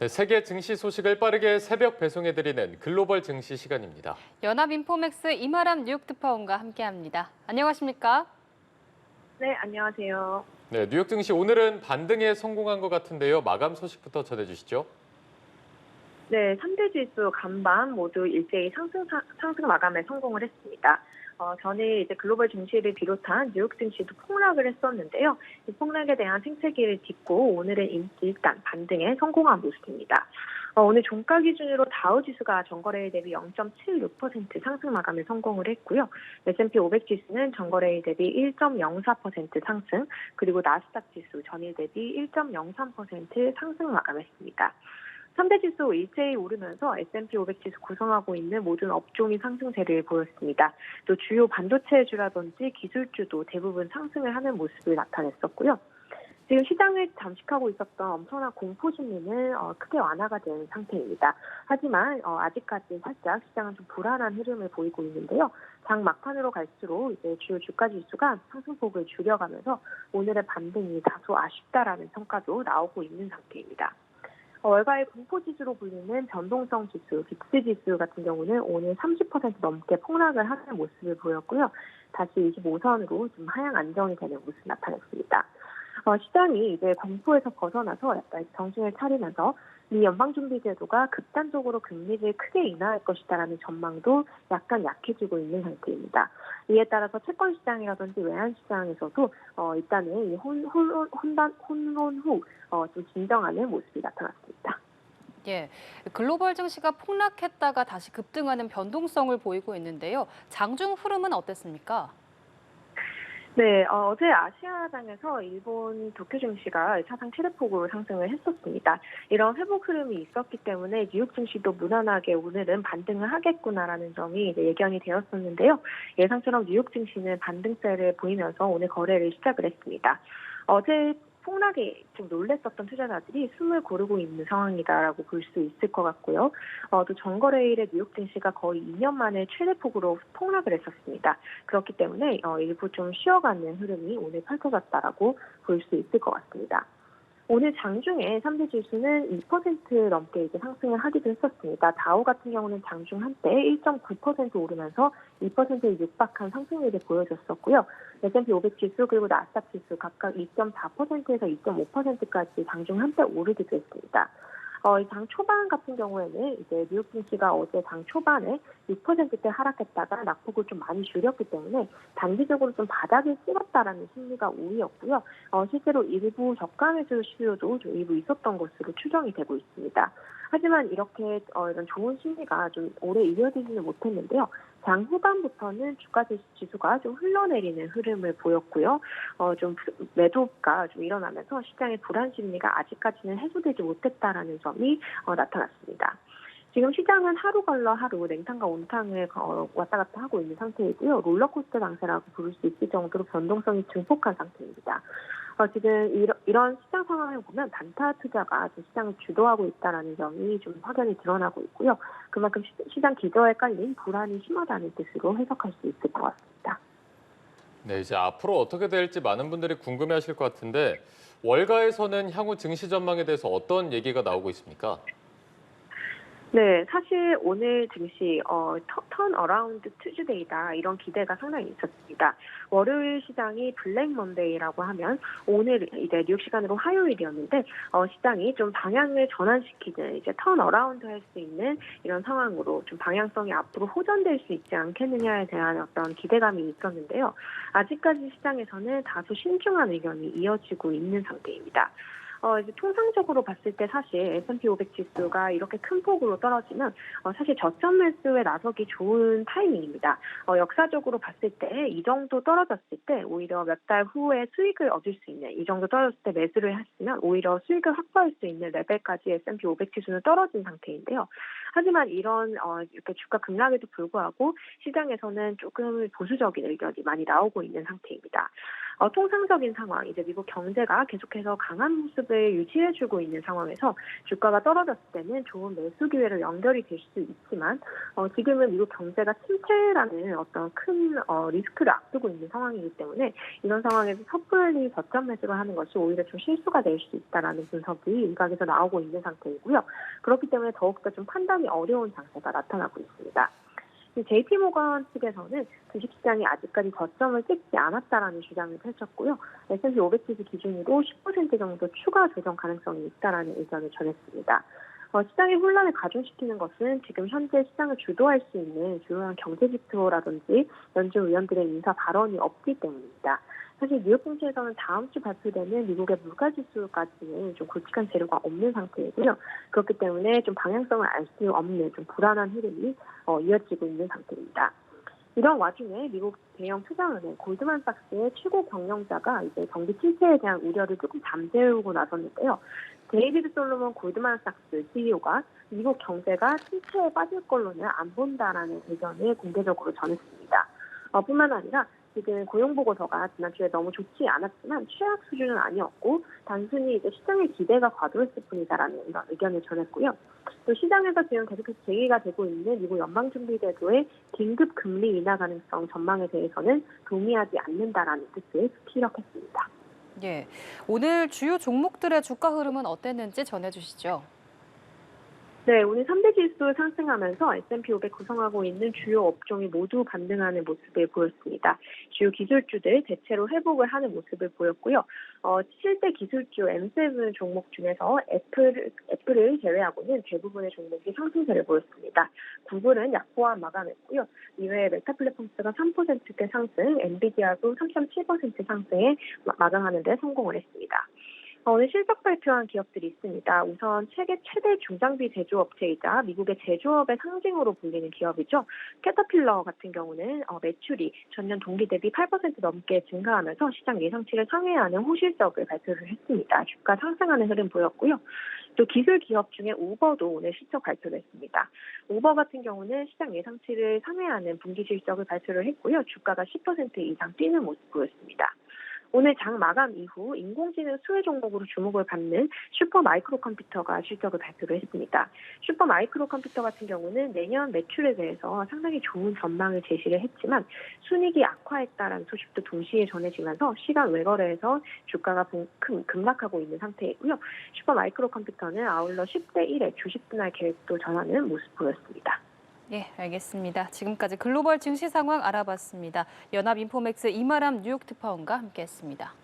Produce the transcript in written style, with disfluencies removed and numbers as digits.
네, 세계 증시 소식을 빠르게 새벽 배송해드리는 글로벌 증시 시간입니다. 연합인포맥스 이마람 뉴욕 특파원과 함께합니다. 안녕하십니까? 네, 안녕하세요. 네, 뉴욕 증시 오늘은 반등에 성공한 것 같은데요. 마감 소식부터 전해주시죠. 네, 3대 지수 간밤 모두 일제히 상승 마감에 성공을 했습니다. 전에 이제 글로벌 증시를 비롯한 뉴욕 증시도 폭락을 했었는데요. 이 폭락에 대한 생채기를 딛고 오늘은 일단 반등에 성공한 모습입니다. 오늘 종가 기준으로 다우 지수가 전거래일 대비 0.76% 상승 마감에 성공을 했고요. S&P 500 지수는 전거래일 대비 1.04% 상승, 그리고 나스닥 지수 전일 대비 1.03% 상승 마감했습니다. 3대 지수 일제히 오르면서 S&P 500 지수 구성하고 있는 모든 업종이 상승세를 보였습니다. 또 주요 반도체주라든지 기술주도 대부분 상승을 하는 모습을 나타냈었고요. 지금 시장을 잠식하고 있었던 엄청난 공포 심리는 크게 완화가 된 상태입니다. 하지만 아직까지 살짝 시장은 좀 불안한 흐름을 보이고 있는데요. 장 막판으로 갈수록 이제 주요 주가 지수가 상승폭을 줄여가면서 오늘의 반등이 다소 아쉽다라는 평가도 나오고 있는 상태입니다. 월가의 공포지수로 불리는 변동성 지수, 빅스 지수 같은 경우는 오늘 30% 넘게 폭락을 하는 모습을 보였고요. 다시 25선으로 좀 하향 안정이 되는 모습 나타냈습니다. 시장이 이제 공포에서 벗어나서 약간 정신을 차리면서 미 연방준비제도가 극단적으로 금리를 크게 인하할 것이다라는 전망도 약간 약해지고 있는 상태입니다. 이에 따라서 채권 시장이라든지 외환 시장에서도 일단은 이 혼론 후 좀 진정하는 모습이 나타났습니다. 예, 글로벌 증시가 폭락했다가 다시 급등하는 변동성을 보이고 있는데요. 장중 흐름은 어땠습니까? 네, 어제 아시아장에서 일본 도쿄 증시가 사상 최대폭으로 상승을 했었습니다. 이런 회복 흐름이 있었기 때문에 뉴욕 증시도 무난하게 오늘은 반등을 하겠구나라는 점이 이제 예견이 되었었는데요. 예상처럼 뉴욕 증시는 반등세를 보이면서 오늘 거래를 시작을 했습니다. 어제 폭락에 좀 놀랬었던 투자자들이 숨을 고르고 있는 상황이다라고 볼 수 있을 것 같고요. 또 전거래일에 뉴욕 증시가 거의 2년 만에 최대폭으로 폭락을 했었습니다. 그렇기 때문에 일부 좀 쉬어가는 흐름이 오늘 펼쳐졌다라고 볼 수 있을 것 같습니다. 오늘 장중에 3대 지수는 2% 넘게 이제 상승을 하기도 했었습니다. 다우 같은 경우는 장중 한때 1.9% 오르면서 2%에 육박한 상승률을 보여줬었고요. S&P 500 지수 그리고 나스닥 지수 각각 2.4%에서 2.5%까지 장중 한때 오르기도 했습니다. 장 초반 같은 경우에는 이제 뉴욕 증시가 어제 장 초반에 6%대 하락했다가 낙폭을 좀 많이 줄였기 때문에 단기적으로 좀 바닥을 찍었다라는 심리가 우위였고요. 실제로 일부 저가 매수 시도도 좀 일부 있었던 것으로 추정이 되고 있습니다. 하지만 이렇게 이런 좋은 심리가 좀 오래 이어지지는 못했는데요. 장 후반부터는 주가 지수가 좀 흘러내리는 흐름을 보였고요. 좀 매도가 좀 일어나면서 시장의 불안 심리가 아직까지는 해소되지 못했다라는 점이 나타났습니다. 지금 시장은 하루 걸러 하루 냉탕과 온탕을 왔다 갔다 하고 있는 상태이고요. 롤러코스터 강세라고 부를 수 있을 정도로 변동성이 증폭한 상태입니다. 지금 이런 시장 상황을 보면 단타 투자가 시장을 주도하고 있다는 점이 좀 확연히 드러나고 있고요. 그만큼 시장 기저에 깔린 불안이 심하다는 뜻으로 해석할 수 있을 것 같습니다. 네, 이제 앞으로 어떻게 될지 많은 분들이 궁금해하실 것 같은데 월가에서는 향후 증시 전망에 대해서 어떤 얘기가 나오고 있습니까? 네, 사실 오늘 증시 턴 어라운드 투즈데이다 이런 기대가 상당히 있었습니다. 월요일 시장이 블랙 먼데이라고 하면 오늘 이제 뉴욕 시간으로 화요일이었는데 시장이 좀 방향을 전환시키는 이제 턴 어라운드 할 수 있는 이런 상황으로 좀 방향성이 앞으로 호전될 수 있지 않겠느냐에 대한 어떤 기대감이 있었는데요. 아직까지 시장에서는 다소 신중한 의견이 이어지고 있는 상태입니다. 이제 통상적으로 봤을 때 사실 S&P 500 지수가 이렇게 큰 폭으로 떨어지면 사실 저점 매수에 나서기 좋은 타이밍입니다. 역사적으로 봤을 때 이 정도 떨어졌을 때 오히려 몇 달 후에 수익을 얻을 수 있는 이 정도 떨어졌을 때 매수를 했으면 오히려 수익을 확보할 수 있는 레벨까지 S&P 500 지수는 떨어진 상태인데요. 하지만 이런 이렇게 주가 급락에도 불구하고 시장에서는 조금 보수적인 의견이 많이 나오고 있는 상태입니다. 통상적인 상황, 이제 미국 경제가 계속해서 강한 모습을 유지해주고 있는 상황에서 주가가 떨어졌을 때는 좋은 매수 기회로 연결이 될 수 있지만 지금은 미국 경제가 침체라는 어떤 큰 리스크를 앞두고 있는 상황이기 때문에 이런 상황에서 섣불리 저점 매수를 하는 것이 오히려 좀 실수가 될 수 있다라는 분석이 일각에서 나오고 있는 상태이고요. 그렇기 때문에 더욱더 좀 판단이 어려운 장세가 나타나고 있습니다. JP모건 측에서는 주식시장이 아직까지 저점을 찍지 않았다라는 주장을 펼쳤고요. S&P 500 지수 기준으로 10% 정도 추가 조정 가능성이 있다라는 의견을 전했습니다. 시장의 혼란을 가중시키는 것은 지금 현재 시장을 주도할 수 있는 주요한 경제 지표라든지 연준 의원들의 인사 발언이 없기 때문입니다. 사실 뉴욕 증시에서는 다음 주 발표되는 미국의 물가지수까지는 좀 굵직한 재료가 없는 상태이고요. 그렇기 때문에 좀 방향성을 알 수 없는 좀 불안한 흐름이 이어지고 있는 상태입니다. 이런 와중에 미국 대형 투자은행 골드만삭스의 최고 경영자가 이제 경기 침체에 대한 우려를 조금 잠재우고 나섰는데요. 데이비드 솔로몬 골드만삭스 CEO가 미국 경제가 침체에 빠질 걸로는 안 본다라는 의견을 공개적으로 전했습니다. 뿐만 아니라 지금 고용보고서가 지난주에 너무 좋지 않았지만 최악 수준은 아니었고 단순히 이제 시장의 기대가 과도했을 뿐이다라는 이런 의견을 전했고요. 또 시장에서 지금 계속해서 제기가 되고 있는 미국 연방준비제도의 긴급 금리 인하 가능성 전망에 대해서는 동의하지 않는다라는 뜻을 피력했습니다. 예, 오늘 주요 종목들의 주가 흐름은 어땠는지 전해주시죠. 네, 오늘 3대 지수 상승하면서 S&P 500 구성하고 있는 주요 업종이 모두 반등하는 모습을 보였습니다. 주요 기술주들 대체로 회복을 하는 모습을 보였고요. 7대 기술주 M7 종목 중에서 애플을 제외하고는 대부분의 종목이 상승세를 보였습니다. 구글은 약보합 마감했고요. 이외에 메타 플랫폼스가 3%대 상승, 엔비디아도 3.7% 상승에 마감하는 데 성공을 했습니다. 오늘 실적 발표한 기업들이 있습니다. 우선 세계 최대 중장비 제조업체이자 미국의 제조업의 상징으로 불리는 기업이죠. 캐터필러 같은 경우는 매출이 전년 동기 대비 8% 넘게 증가하면서 시장 예상치를 상회하는 호실적을 발표를 했습니다. 주가 상승하는 흐름 보였고요. 또 기술 기업 중에 우버도 오늘 실적 발표를 했습니다. 우버 같은 경우는 시장 예상치를 상회하는 분기 실적을 발표를 했고요. 주가가 10% 이상 뛰는 모습 보였습니다. 오늘 장 마감 이후 인공지능 수혜 종목으로 주목을 받는 슈퍼마이크로 컴퓨터가 실적을 발표를 했습니다. 슈퍼마이크로 컴퓨터 같은 경우는 내년 매출에 대해서 상당히 좋은 전망을 제시를 했지만 순이익이 악화했다라는 소식도 동시에 전해지면서 시간 외거래에서 주가가 급락하고 있는 상태이고요. 슈퍼마이크로 컴퓨터는 아울러 10대 1의 주식 분할 계획도 전하는 모습 보였습니다. 예, 알겠습니다. 지금까지 글로벌 증시 상황 알아봤습니다. 연합인포맥스 이마람 뉴욕 특파원과 함께했습니다.